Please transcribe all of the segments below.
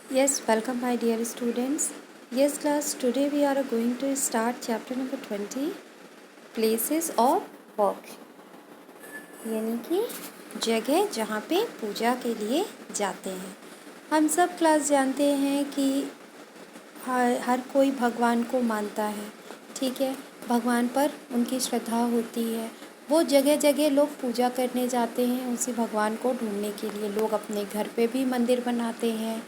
Yes, welcome my dear students. Yes class, today we are going to start chapter number 20, places of work, यानी कि जगह जहाँ पे पूजा के लिए जाते हैं। हम सब क्लास जानते हैं कि हर कोई भगवान को मानता है, ठीक है। भगवान पर उनकी श्रद्धा होती है। वो जगह जगह लोग पूजा करने जाते हैं उसी भगवान को ढूंढने के लिए। लोग अपने घर पे भी मंदिर बनाते हैं,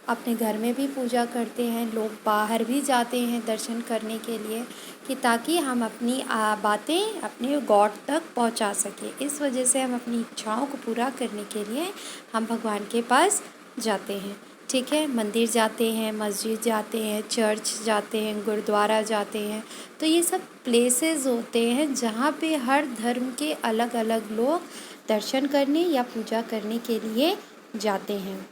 अपने घर में भी पूजा करते हैं। लोग बाहर भी जाते हैं दर्शन करने के लिए कि ताकि हम अपनी बातें अपने गॉड तक पहुंचा सकें। इस वजह से हम अपनी इच्छाओं को पूरा करने के लिए हम भगवान के पास जाते हैं, ठीक है। मंदिर जाते हैं, मस्जिद जाते हैं, चर्च जाते हैं, गुरुद्वारा जाते हैं। तो ये सब प्लेसेस होते हैं जहाँ पे हर धर्म के अलग अलग लोग दर्शन करने या पूजा करने के लिए जाते हैं,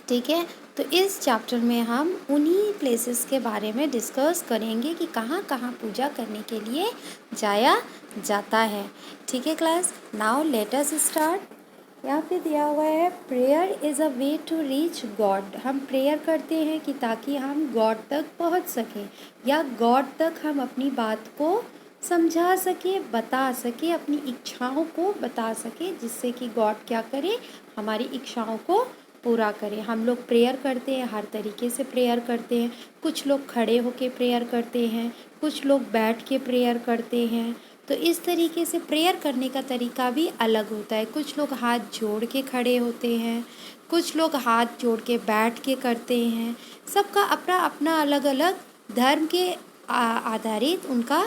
ठीक है। तो इस चैप्टर में हम उन्हीं प्लेसेस के बारे में डिस्कस करेंगे कि कहाँ कहाँ पूजा करने के लिए जाया जाता है, ठीक है class. Now let us start. यहाँ पे दिया हुआ है prayer is a way to reach God. हम प्रेयर करते हैं कि ताकि हम गॉड तक पहुँच सकें या गॉड तक हम अपनी बात को समझा सके, बता सके, अपनी इच्छाओं को बता सके, जिससे कि गॉड क्या करे, हमारी इच्छाओं को पूरा करे। हम लोग प्रेयर करते हैं, हर तरीके से प्रेयर करते हैं। कुछ लोग खड़े होके प्रेयर करते हैं, कुछ लोग बैठ के प्रेयर करते हैं। तो इस तरीके से प्रेयर करने का तरीका भी अलग होता है। कुछ लोग हाथ जोड़ के खड़े होते हैं, कुछ लोग हाथ जोड़ के बैठ के करते हैं। सबका अपना अपना अलग अलग धर्म के आधारित उनका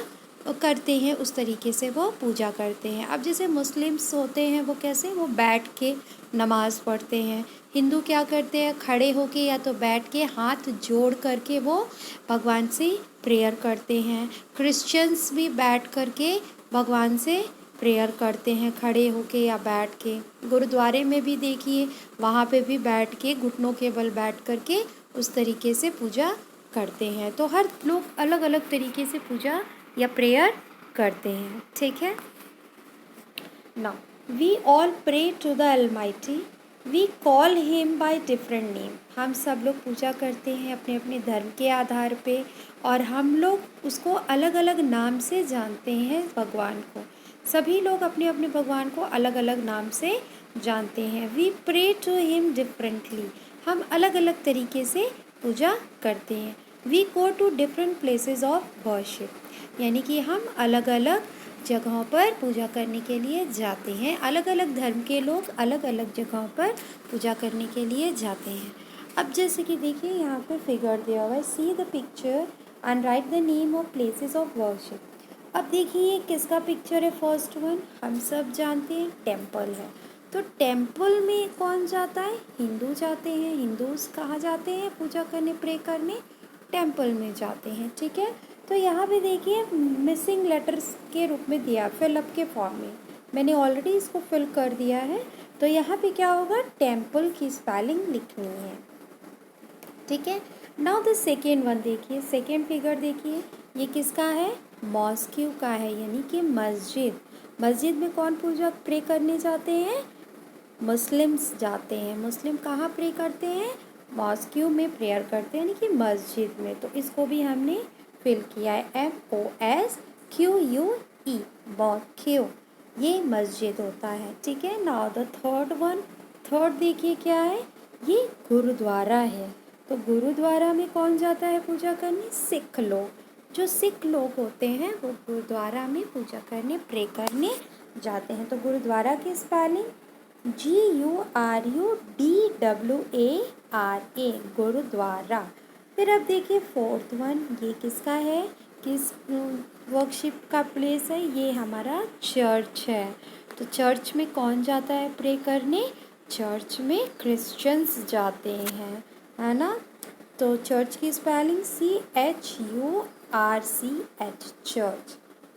करते हैं, उस तरीके से वो पूजा करते हैं। अब जैसे मुस्लिम्स होते हैं वो कैसे, वो बैठ के नमाज़ पढ़ते हैं। हिंदू क्या करते हैं, खड़े होके या तो बैठ के हाथ जोड़ करके वो भगवान से प्रेयर करते हैं। क्रिश्चियंस भी बैठ करके भगवान से प्रेयर करते हैं, खड़े होके या बैठ के। गुरुद्वारे में भी देखिए, वहाँ पे भी बैठ के घुटनों के बल बैठ करके उस तरीके से पूजा करते हैं। तो हर लोग अलग अलग तरीके से पूजा या प्रेयर करते हैं, ठीक है। Now we all pray to the Almighty, we call him by different name. हम सब लोग पूजा करते हैं अपने अपने धर्म के आधार पे, और हम लोग उसको अलग अलग नाम से जानते हैं भगवान को। सभी लोग अपने अपने भगवान को अलग अलग नाम से जानते हैं। We pray to him differently, हम अलग अलग तरीके से पूजा करते हैं। We go to different places of worship, यानी कि हम अलग अलग जगहों पर पूजा करने के लिए जाते हैं। अलग अलग धर्म के लोग अलग अलग जगहों पर पूजा करने के लिए जाते हैं। अब जैसे कि देखिए यहाँ पर फिगर दिया हुआ है, see the picture and right the name of places of worship. अब देखिए किसका पिक्चर है, फर्स्ट वन हम सब जानते हैं टेम्पल है। तो टेम्पल में कौन जाता है, हिंदू जाते हैं। हिंदूज कहाँ जाते हैं पूजा करने, प्रे करने, टेम्पल में जाते हैं, ठीक है। तो यहाँ पे देखिए मिसिंग लेटर्स के रूप में दिया, फिलअप के फॉर्म में। मैंने ऑलरेडी इसको फिल कर दिया है। तो यहाँ पे क्या होगा, टेम्पल की स्पेलिंग लिखनी है, ठीक है। नाउ द सेकेंड वन देखिए, सेकेंड फिगर देखिए, ये किसका है, मॉस्क्यू का है, यानी कि मस्जिद। मस्जिद में कौन पूजा प्रे करने जाते हैं, मुस्लिम्स जाते हैं। मुस्लिम कहाँ प्रे करते हैं, मॉस्क्यू में प्रेयर करते हैं, यानी कि मस्जिद में। तो इसको भी हमने फिल किया है, MOSQUE, मॉस्क्यू, ये मस्जिद होता है, ठीक है। Now the third one, third देखिए क्या है, ये गुरुद्वारा है। तो गुरुद्वारा में कौन जाता है पूजा करने, सिख लोग। जो सिख लोग होते हैं वो गुरुद्वारा में पूजा करने, प्रे करने जाते हैं। तो गुरुद्वारा की स्पेलिंग GURUDWARA, गुरुद्वारा। फिर अब देखिए फोर्थ वन, ये किसका है, किस वर्शिप का प्लेस है, ये हमारा चर्च है। तो चर्च में कौन जाता है प्रे करने, चर्च में क्रिश्चियंस जाते हैं, है ना। तो चर्च की स्पेलिंग CHURCH, चर्च।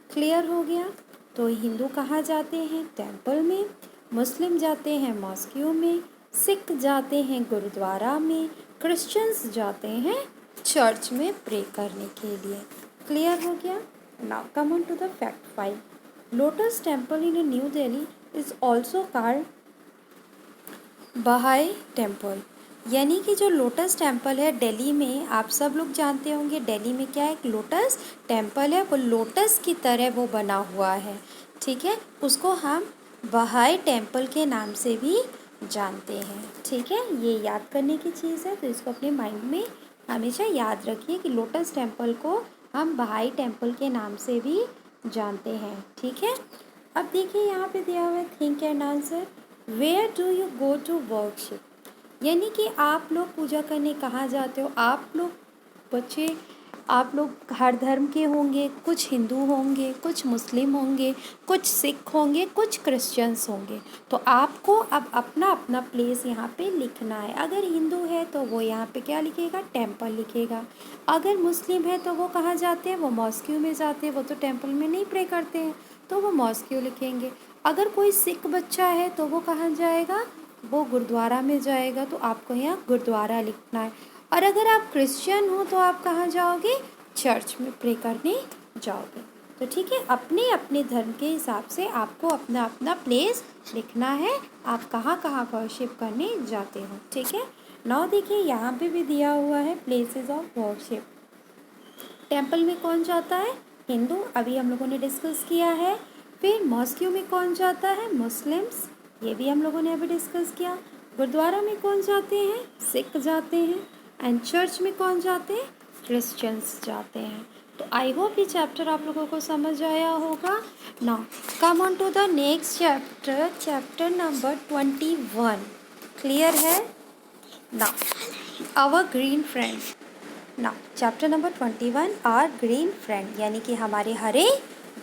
क्लियर हो गया। तो हिंदू कहाँ जाते हैं, टेम्पल में। मुस्लिम जाते हैं मॉस्क्यू में, सिख जाते हैं गुरुद्वारा में, क्रिश्चियंस जाते हैं चर्च में प्रे करने के लिए। क्लियर हो गया। Now come on to the fact 5। Lotus temple in New Delhi is also called Baha'i temple. यानी कि जो लोटस टेम्पल है दिल्ली में, आप सब लोग जानते होंगे दिल्ली में क्या है, एक लोटस टेम्पल है, वो लोटस की तरह वो बना हुआ है, ठीक है। उसको हम बहाई टेम्पल के नाम से भी जानते हैं, ठीक है। ये याद करने की चीज़ है, तो इसको अपने माइंड में हमेशा याद रखिए कि लोटस टेम्पल को हम बहाई टेम्पल के नाम से भी जानते हैं, ठीक है। अब देखिए यहाँ पे दिया हुआ है think and answer, where do you go to worship, यानी कि आप लोग पूजा करने कहाँ जाते हो। आप लोग बच्चे, आप लोग हर धर्म के होंगे, कुछ हिंदू होंगे, कुछ मुस्लिम होंगे, कुछ सिख होंगे, कुछ क्रिश्चियंस होंगे। तो आपको अब अपना अपना प्लेस यहाँ पे लिखना है। अगर हिंदू है तो वो यहाँ पे क्या लिखेगा, टेम्पल लिखेगा। अगर मुस्लिम है तो वो कहाँ जाते हैं, वो मॉस्क्यू में जाते हैं, वो तो टेम्पल में नहीं प्रे करते हैं, तो वो मॉस्क्यू लिखेंगे। अगर कोई सिख बच्चा है तो वो कहाँ जाएगा, वो गुरुद्वारा में जाएगा, तो आपको यहाँ गुरुद्वारा लिखना है। और अगर आप क्रिश्चियन हो तो आप कहाँ जाओगे, चर्च में प्रे करने जाओगे। तो ठीक है, अपने अपने धर्म के हिसाब से आपको अपना अपना प्लेस लिखना है, आप कहाँ कहाँ वर्शिप करने जाते हो, ठीक है। नाउ देखिए यहाँ पे भी दिया हुआ है प्लेसेस ऑफ वर्शिप। टेम्पल में कौन जाता है, हिंदू, अभी हम लोगों ने डिस्कस किया है। फिर मॉस्क्यू में कौन जाता है, मुस्लिम्स, ये भी हम लोगों ने अभी डिस्कस किया। गुरुद्वारा में कौन जाते हैं, सिख जाते हैं। एंड चर्च में कौन जाते हैं, क्रिश्चियंस जाते हैं। तो आई होप ये चैप्टर आप लोगों को समझ आया होगा। Now come on to the next chapter, chapter number 21। Clear है। Now our green friend, now chapter number 21 are green friend, यानी कि हमारे हरे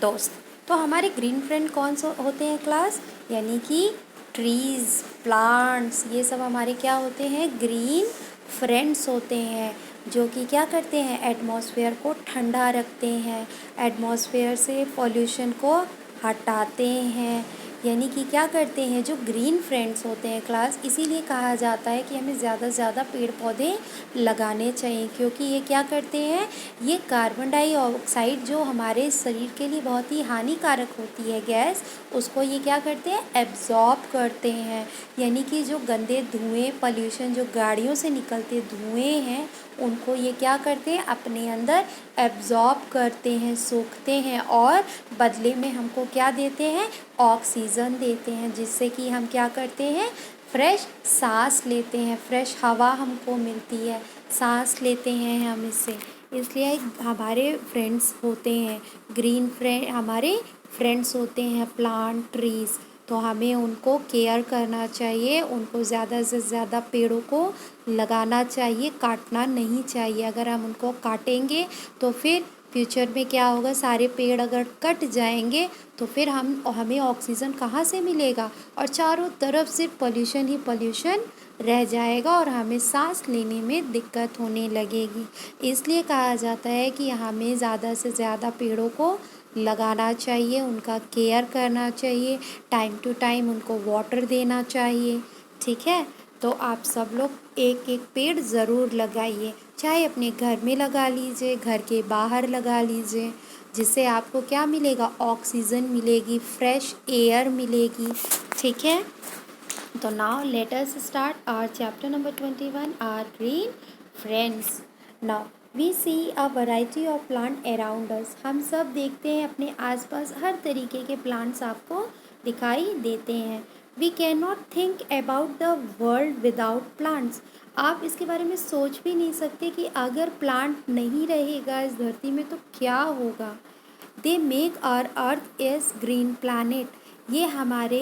दोस्त। तो हमारे ग्रीन फ्रेंड कौन से होते हैं क्लास, यानी कि ट्रीज़, प्लांट्स, ये सब हमारे क्या होते हैं, ग्रीन फ्रेंड्स होते हैं, जो कि क्या करते हैं, एटमॉस्फेयर को ठंडा रखते हैं, एटमॉस्फेयर से पॉल्यूशन को हटाते हैं। यानी कि क्या करते हैं, जो ग्रीन फ्रेंड्स होते हैं क्लास, इसीलिए कहा जाता है कि हमें ज़्यादा से ज़्यादा पेड़ पौधे लगाने चाहिए, क्योंकि ये क्या करते हैं, ये कार्बन डाइऑक्साइड जो हमारे शरीर के लिए बहुत ही हानिकारक होती है गैस, उसको ये क्या करते हैं, एब्जॉर्ब करते हैं। यानी कि जो गंदे धुएँ, पॉल्यूशन, जो गाड़ियों से निकलते धुएँ हैं, उनको ये क्या करते हैं, अपने अंदर एब्जॉर्ब करते हैं, सोखते हैं, और बदले में हमको क्या देते हैं, ऑक्सीजन देते हैं, जिससे कि हम क्या करते हैं, फ्रेश सांस लेते हैं, फ्रेश हवा हमको मिलती है, सांस लेते हैं हम इससे। इसलिए हमारे फ्रेंड्स होते हैं ग्रीन फ्रेंड, हमारे फ्रेंड्स होते हैं प्लांट, ट्रीज़। तो हमें उनको केयर करना चाहिए, उनको ज़्यादा से ज़्यादा पेड़ों को लगाना चाहिए, काटना नहीं चाहिए। अगर हम उनको काटेंगे तो फिर फ्यूचर में क्या होगा, सारे पेड़ अगर कट जाएंगे तो फिर हमें ऑक्सीजन कहाँ से मिलेगा, और चारों तरफ सिर्फ पोल्यूशन ही पोल्यूशन रह जाएगा, और हमें सांस लेने में दिक्कत होने लगेगी। इसलिए कहा जाता है कि हमें ज़्यादा से ज़्यादा पेड़ों को लगाना चाहिए, उनका केयर करना चाहिए, टाइम टू टाइम उनको वाटर देना चाहिए, ठीक है। तो आप सब लोग एक एक पेड़ ज़रूर लगाइए, चाहे अपने घर में लगा लीजिए, घर के बाहर लगा लीजिए, जिससे आपको क्या मिलेगा, ऑक्सीजन मिलेगी, फ्रेश एयर मिलेगी, ठीक है। तो now let us start our chapter number 21 are green friends. Now we see a variety of plant around us, हम सब देखते हैं अपने आसपास हर तरीके के प्लांट्स आपको दिखाई देते हैं। We can not think about the world without plants, आप इसके बारे में सोच भी नहीं सकते कि अगर प्लांट नहीं रहेगा इस धरती में तो क्या होगा। They make our earth is green planet, ये हमारे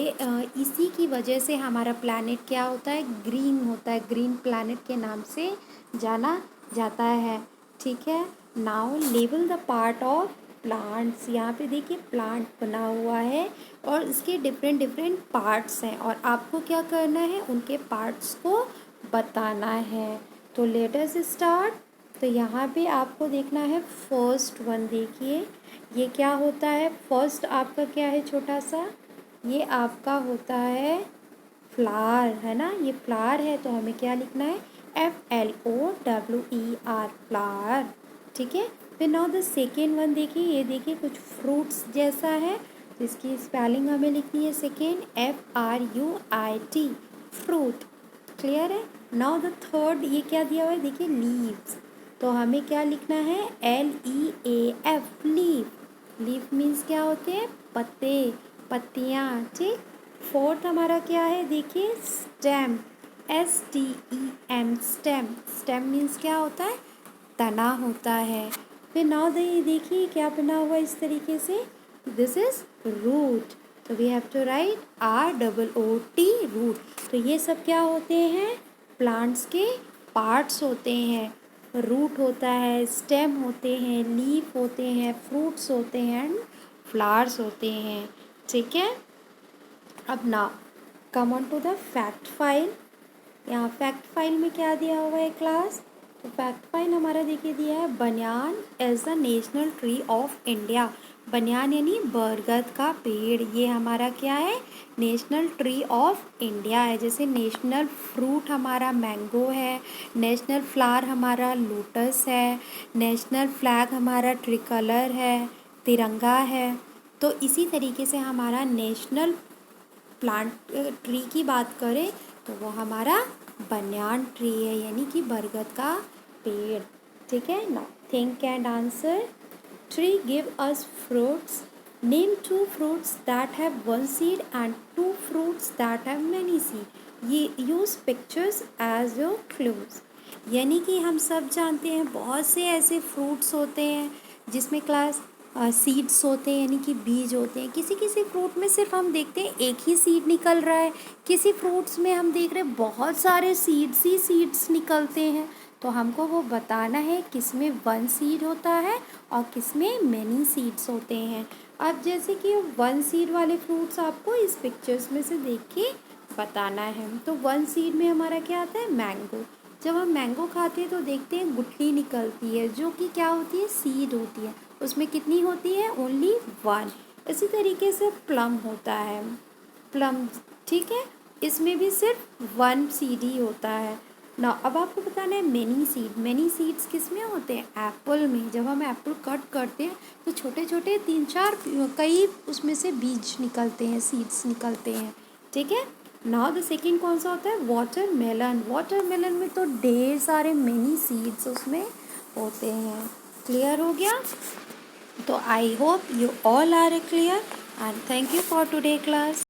इसी की वजह से हमारा प्लानट क्या होता है, ग्रीन होता है, ग्रीन प्लानट के नाम से जाना जाता है, ठीक है। Now label the part of plants, यहाँ पे देखिए प्लांट बना हुआ है और इसके डिफरेंट डिफरेंट पार्ट्स हैं, और आपको क्या करना है, उनके पार्ट्स को बताना है। तो लेट अस स्टार्ट। तो यहाँ पे आपको देखना है फर्स्ट वन, देखिए ये क्या होता है, फर्स्ट आपका क्या है, छोटा सा ये आपका होता है फ्लावर, है ना, ये फ्लावर है, तो हमें क्या लिखना है, FLOWER, फ्लावर, ठीक है। फिर नाउ द सेकेंड वन, देखिए ये देखिए कुछ फ्रूट्स जैसा है, तो इसकी स्पेलिंग हमें लिखनी है सेकेंड, FRUIT, फ्रूट, क्लियर है। नाउ द थर्ड, ये क्या दिया हुआ है देखिए, लीव्स। तो हमें क्या लिखना है, LEAF, लीव। लीव मीन्स क्या होते हैं, पत्ते, पत्तियाँ, ठीक। फोर्थ हमारा क्या है देखिए, stem, STEM, stem. Stem means क्या होता है, तना होता है। फिर नाउ देखिए क्या बना हुआ इस तरीके से, दिस इज रूट। तो we have to write ROOT, root. तो ये सब क्या होते हैं, प्लांट्स के पार्ट्स होते हैं। रूट होता है, स्टेम होते हैं, लीफ होते हैं, फ्रूट्स होते हैं एंड फ्लावर्स होते हैं, ठीक है। अब ना come on to the fact file. यहाँ फैक्ट फाइल में क्या दिया हुआ है क्लास, तो फैक्ट फाइल हमारा देखिए दिया है, banyan as the national tree of India. Banyan यानी बरगद का पेड़, ये हमारा क्या है, नेशनल ट्री ऑफ इंडिया है। जैसे नेशनल फ्रूट हमारा मैंगो है, नेशनल फ्लावर हमारा लोटस है, नेशनल फ्लैग हमारा ट्रिकलर है, तिरंगा है। तो इसी तरीके से हमारा नेशनल प्लांट ट्री की बात करें तो वो हमारा बनियान ट्री है, यानी कि बरगद का पेड़, ठीक है ना। Think and answer, tree give us fruits, name 2 fruits that have 1 seed and 2 fruits that have many seed. ये use pictures as your clues. यानी कि हम सब जानते हैं बहुत से ऐसे फ्रूट्स होते हैं जिसमें क्लास सीड्स होते हैं, यानी कि बीज होते हैं। किसी किसी फ्रूट में सिर्फ हम देखते हैं एक ही सीड निकल रहा है, किसी फ्रूट्स में हम देख रहे हैं बहुत सारे सीड्स ही सीड्स निकलते हैं। तो हमको वो बताना है किस में 1 सीड होता है और किस में मैनी सीड्स होते हैं। अब जैसे कि 1 सीड वाले फ्रूट्स आपको इस पिक्चर्स में से देख के बताना है। तो 1 सीड में हमारा क्या आता है, मैंगो। जब हम मैंगो खाते हैं तो देखते हैं गुठली निकलती है, जो कि क्या होती है, सीड होती है। उसमें कितनी होती है, ओनली 1। इसी तरीके से प्लम होता है, प्लम, ठीक है, इसमें भी सिर्फ 1 सीड ही होता है ना। अब आपको बताना है मैनी सीड। मैनी सीड्स किस में होते हैं, एप्पल में। जब हम एप्पल कट करते हैं तो छोटे छोटे 3-4 कई उसमें से बीज निकलते हैं, सीड्स निकलते हैं, ठीक है। नाउ द सेकेंड कौन सा होता है, वाटरमेलन। वाटरमेलन में तो ढेर सारे मैनी सीड्स उसमें होते हैं। क्लियर हो गया। तो I hope you all are clear and thank you for today class.